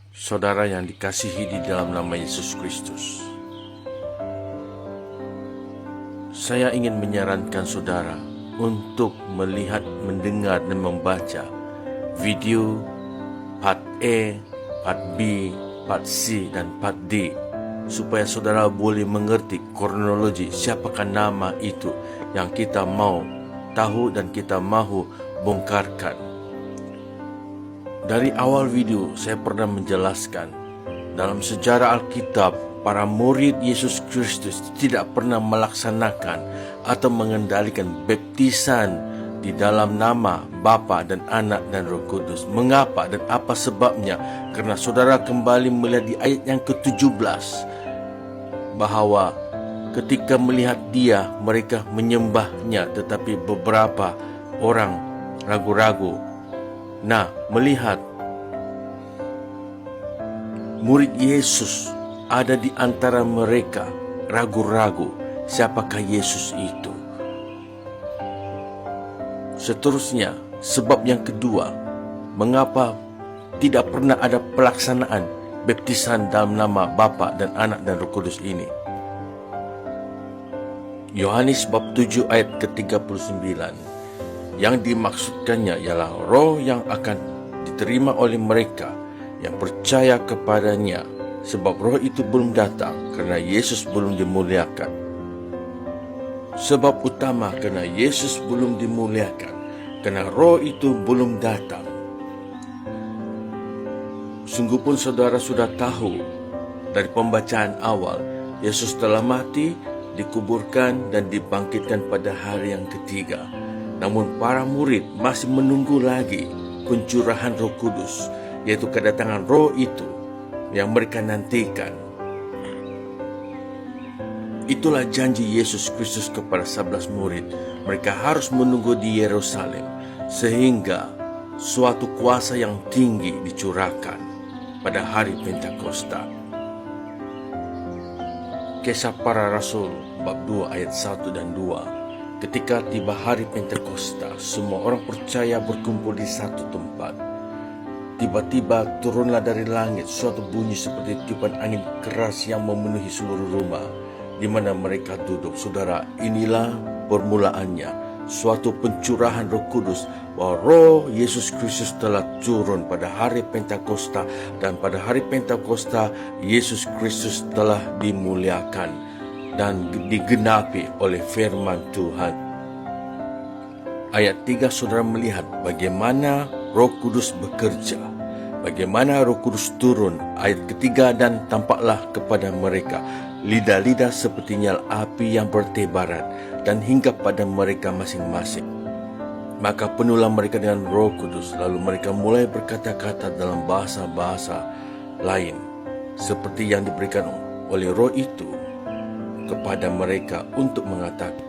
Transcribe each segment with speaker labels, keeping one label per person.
Speaker 1: Saudara yang dikasihi di dalam nama Yesus Kristus, saya ingin menyarankan saudara untuk melihat, mendengar, dan membaca video part A, part B, part C, dan part D, supaya saudara boleh mengerti kronologi siapakah nama itu yang kita mau tahu dan kita mahu bongkarkan. Dari awal video saya pernah menjelaskan, dalam sejarah Alkitab, para murid Yesus Kristus tidak pernah melaksanakan atau mengendalikan baptisan di dalam nama Bapa dan Anak dan Roh Kudus. Mengapa dan apa sebabnya? Karena saudara kembali melihat di ayat yang ke-17 bahwa ketika melihat dia, mereka menyembahnya, tetapi beberapa orang ragu-ragu. Nah, melihat murid Yesus ada di antara mereka ragu-ragu siapakah Yesus itu. Seterusnya, sebab yang kedua, mengapa tidak pernah ada pelaksanaan baptisan dalam nama Bapa dan Anak dan Roh Kudus ini. Yohanes bab 7 ayat ke-39. Yang dimaksudkannya ialah roh yang akan diterima oleh mereka yang percaya kepadanya, sebab roh itu belum datang karena Yesus belum dimuliakan. Sebab utama karena Yesus belum dimuliakan, karena roh itu belum datang. Sungguh pun saudara sudah tahu dari pembacaan awal, Yesus telah mati, dikuburkan dan dibangkitkan pada hari yang ketiga. Namun para murid masih menunggu lagi pencurahan Roh Kudus, yaitu kedatangan roh itu yang mereka nantikan. Itulah janji Yesus Kristus kepada 11 murid. Mereka harus menunggu di Yerusalem sehingga suatu kuasa yang tinggi dicurahkan pada hari Pentakosta. Kisah Para Rasul bab 2 ayat 1 dan 2. Ketika tiba hari Pentakosta, semua orang percaya berkumpul di satu tempat. Tiba-tiba turunlah dari langit suatu bunyi seperti tiupan angin keras yang memenuhi seluruh rumah di mana mereka duduk. Saudara, inilah permulaannya, suatu pencurahan Roh Kudus, bahwa Roh Yesus Kristus telah turun pada hari Pentakosta, dan pada hari Pentakosta Yesus Kristus telah dimuliakan dan digenapi oleh firman Tuhan. Ayat 3 saudara melihat bagaimana Roh Kudus bekerja, bagaimana Roh Kudus turun. Ayat ketiga, dan tampaklah kepada mereka lidah-lidah seperti nyala api yang bertebaran dan hinggap pada mereka masing-masing. Maka penuhlah mereka dengan Roh Kudus, lalu mereka mulai berkata-kata dalam bahasa-bahasa lain seperti yang diberikan oleh Roh itu kepada mereka untuk mengatakan.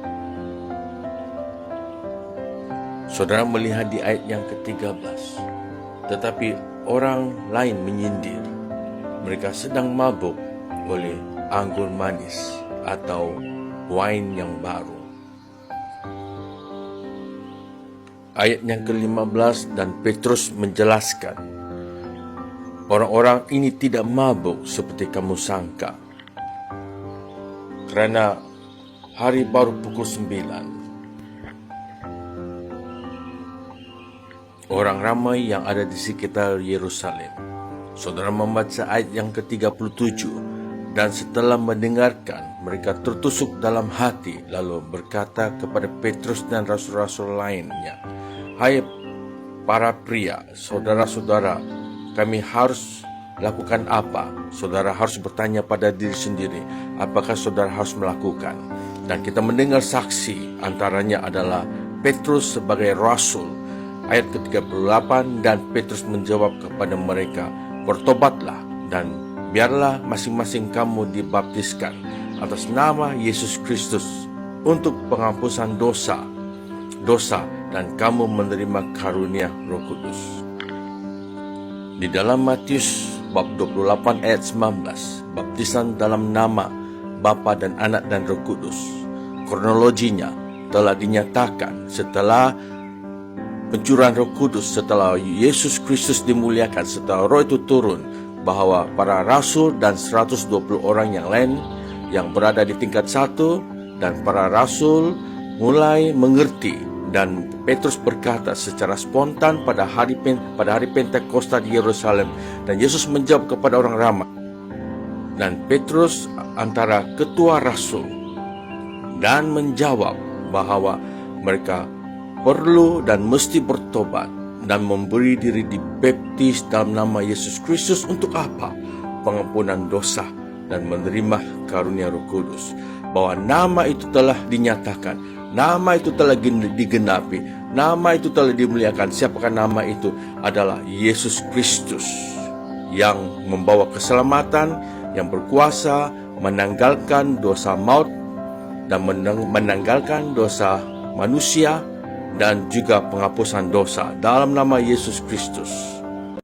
Speaker 1: Saudara melihat di ayat yang ke-13, tetapi orang lain menyindir, mereka sedang mabuk oleh anggur manis atau wine yang baru. Ayat yang ke-15, dan Petrus menjelaskan, orang-orang ini tidak mabuk seperti kamu sangka, kerana hari baru pukul 9. Orang ramai yang ada di sekitar Yerusalem. Saudara membaca ayat yang ke-37, dan setelah mendengarkan, mereka tertusuk dalam hati, lalu berkata kepada Petrus dan rasul-rasul lainnya, hai para pria, saudara-saudara, kami harus lakukan apa? Saudara harus bertanya pada diri sendiri, apakah saudara harus melakukan? Dan kita mendengar saksi, antaranya adalah Petrus sebagai rasul. Ayat ke-38, dan Petrus menjawab kepada mereka, bertobatlah dan biarlah masing-masing kamu dibaptiskan atas nama Yesus Kristus untuk penghampusan dosa, dan kamu menerima karunia Roh Kudus. Di dalam Matius bab 28 ayat 19, baptisan dalam nama Bapa dan Anak dan Roh Kudus. Kronologinya telah dinyatakan setelah pencurahan Roh Kudus, setelah Yesus Kristus dimuliakan, setelah Roh itu turun, bahwa para rasul dan 120 orang yang lain yang berada di tingkat 1 dan para rasul mulai mengerti, dan Petrus berkata secara spontan pada hari Pentakosta di Yerusalem, dan Yesus menjawab kepada orang ramai. Dan Petrus antara ketua rasul dan menjawab bahwa mereka perlu dan mesti bertobat dan memberi diri dibaptis dalam nama Yesus Kristus untuk apa? Pengampunan dosa dan menerima karunia Roh Kudus. Bahwa nama itu telah dinyatakan, nama itu telah digenapi, nama itu telah dimuliakan. Siapakah nama itu? Adalah Yesus Kristus yang membawa keselamatan, yang berkuasa menanggalkan dosa maut dan menanggalkan dosa manusia dan juga penghapusan dosa dalam nama Yesus Kristus.